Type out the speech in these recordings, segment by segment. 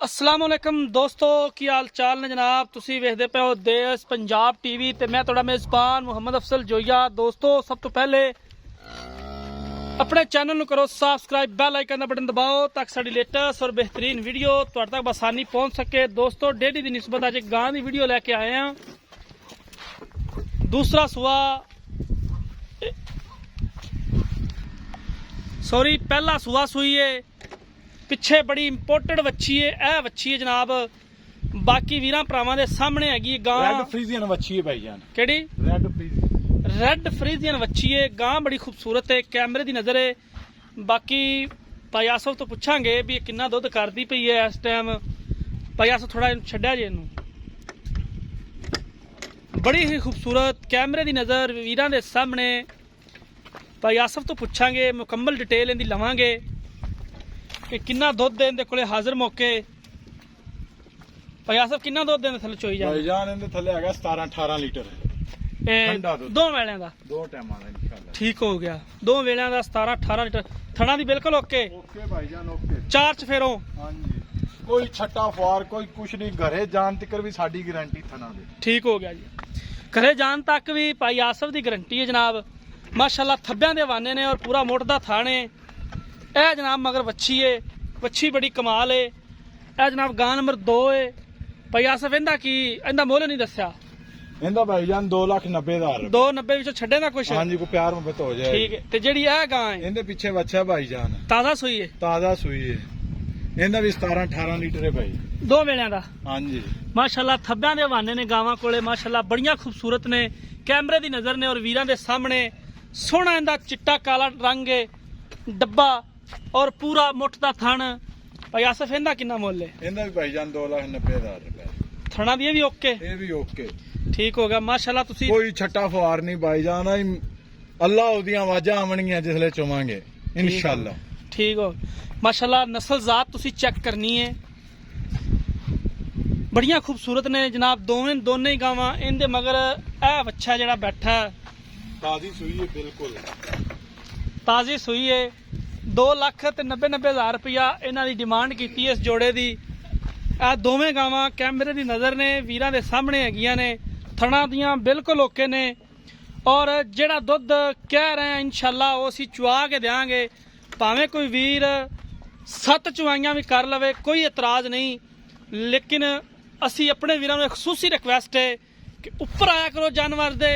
अस्सलाम वालेकुम दोस्तों की हाल चाल ने जनाब तुसी वेखदे पे हो देश पंजाब टीवी ते मैं तुहाडा मेज़बान मुहम्मद अफसल जोया। दोस्तों सब तो पहले अपने चैनल नूं करो सबसक्राइब, बेल आइकन का बटन दबाओ ताकि साडी लेटेस्ट और बेहतरीन वीडियो तुहाडे तक आसानी पहुंच सके। दोस्तों डेडी की निस्बत अज एक गां की वीडियो लैके आए हैं। दूसरा सुआ सॉरी पहला सुआ सुई है, पिछे बड़ी इंपोर्टेड वच्छी है। यह वच्छी है जनाब, बाकी वीरां भरावां दे सामने हैगी गां। रेड फ्रीजियन वच्छी है भाईजान। केड़ी? रेड फ्रीजियन वच्छी है। गां बड़ी खूबसूरत है, कैमरे दी नजर है। बाकी भाई आसफ तो पुछांगे भी किन्ना दुध करदी पई है इस टाइम। भाई आसफ थोड़ा छड्या जे इनू। बड़ी ही खूबसूरत कैमरे दी नजर वीरां दे सामने। भाई आसफ तो पुछांगे, मुकम्मल डिटेल इहदी लवांगे कि किन्ना दुध इहदे कोले हाजिर मौके। भाई आसफ किन्ना दुध इहदे थल्ले चोई भाईजान इहदे थल्ले हैगा 17-18 लीटर ठंडा दुध। दो वेलियां दा? दो टाइमां दा इंशाअल्लाह। ठीक हो गया, दो वेलियां दा 17-18 लीटर। थणा दी बिल्कुल ओके? ओके भाईजान ओके। चार चफेरों? हां जी, कोई छट्टा फवार कोई कुछ नहीं, घरे जान तक भी साडी गारंटी थना दे। ठीक हो गया जी, घरे जान तक भी भाई आसफ दी गारंटी है जनाब। माशाल्लाह थब्बियां दे वाने ने और पूरा मुठ दा थाने। ए जनाब मगर वच्छी है, वच्छी बड़ी कमाल है। ए जनाब गां नंबर 2 है। भाई आसफ इंदा की इंदा मुੱਲ नहीं दस्या? इंदा भाईजान 2,90,000। 290 विचों छड्डे ना कुछ? हां जी, को प्यार मोहब्बत हो जाए। ठीक है। ते जेड़ी ए गां है इंदे पीछे बच्चा भाईजान ताजा सुई है? ताजा सुई है। इंदा भी 17-18 लीटर है भाई, दो वेलियां दा। हां जी माशाल्लाह थब्बियां दे हवाने ने गावां कोले। माशाल्लाह बड़ियां खूबसूरत ने, कैमरे दी नजर ने और वीरां दे सामने। सोहना इंदा चिट्टा काला रंग है, डब्बा और पूरा मुठ दा थण। भाई आसफ इंदा किन्ना मुੱਲ है? इंदा भी भाईजान 2,90,000 रुपए। थणा दी भी ओके? ये भी ओके। ठीक हो गया माशाल्लाह। तुसी कोई छट्टा फवार नहीं भाईजान। अल्लाह ओदियां आवाजां आवणगियां जिसले चुवांगे इंशाअल्लाह। ठीक हो माशाल्लाह। नस्ल जात तुसी चेक करनी है, बड़ियां खूबसूरत ने जनाब। दोने ही गावां इनदे मगर ए बच्चा जेड़ा बैठा है ताजी सुई है, बिल्कुल ताजी सुई है। 2,90,000 रुपया इन्हां दी डिमांड कीती है इस जोड़े दी। आ दोवें गावां कैमरे दी नजर ने, वीरां दे सामने हैगियां ने, थणा दियां बिल्कुल ओके ने। और जेड़ा दुध कह रहे हैं इंशाअल्लाह वो असीं चुआ के देंगे। भावें कोई वीर 7 चुवाइयां भी कर लवे, कोई एतराज नहीं। लेकिन असी अपने वीरां नूं खसूसी रिक्वेस्ट है कि उपर आया करो, जानवर दे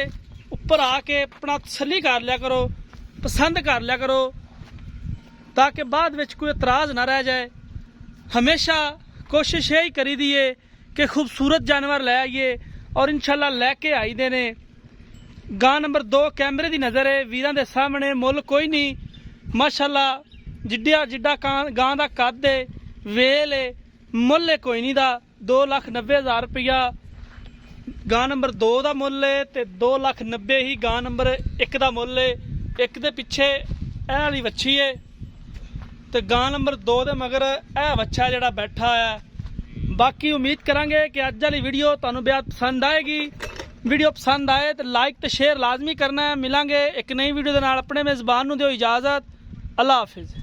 उपर आके अपना तसल्ली कर लिया करो, पसंद कर लिया करो, ताकि बाद विच कोई एतराज ना रह जाए। हमेशा कोशिश यही करी दी है कि खूबसूरत जानवर ले आइए और इंशाल्लाह लैके आई दे ने। गां नंबर 2 कैमरे दी नजर है, वीरां दे सामने। मुੱਲ कोई नहीं माशाल्लाह। जिड्डा गां दा कद है, वेल है, मुੱਲ कोई नहीं दा। 2,90,000 रुपया गां नंबर 2 का मुੱਲ है ते 2,90,000 ही गां नंबर 1 का मुੱਲ है। एक दे पिछे ए वाली वच्छी है ते गां नंबर 2 दे मगर ए बच्चा जेड़ा बैठा है। बाकी उम्मीद करांगे कि अज वाली वीडियो तुहानूं बेहद पसंद आएगी। वीडियो पसंद आए तो लाइक तो शेयर लाजमी करना है। मिलांगे एक नई वीडियो दे नाल। अपने मेज़बान नूं दिओ इजाजत। अल्लाह हाफिज़।